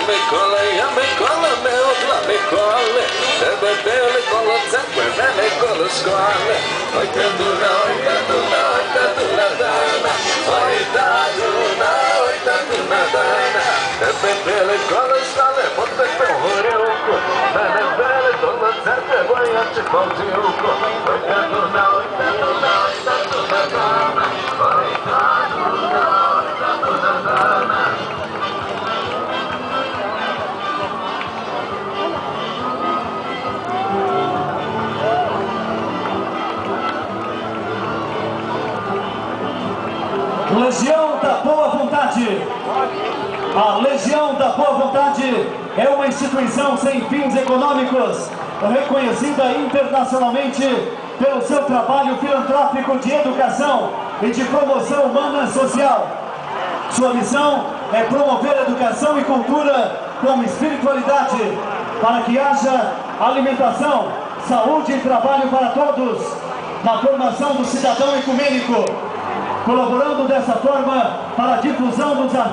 me cola, meu, lá me cola. Bebê, me cola, sempre, me cola, escola. Oi, taduna, oi, taduna, oi, taduna, dana. Oi, taduna, dana. Bebê, me cola, escola, ponte, porreuco. Bebê, cola, sempre, vai a te faltiuco. Oi, taduna, oi, taduna, oi, taduna, dana. Oi, taduna, dana. Legião da Boa Vontade. A Legião da Boa Vontade é uma instituição sem fins econômicos, reconhecida internacionalmente pelo seu trabalho filantrópico de educação e de promoção humana e social. Sua missão é promover educação e cultura com espiritualidade, para que haja alimentação, saúde e trabalho para todos, na formação do cidadão ecumênico, colaborando dessa forma para a difusão dos artigos.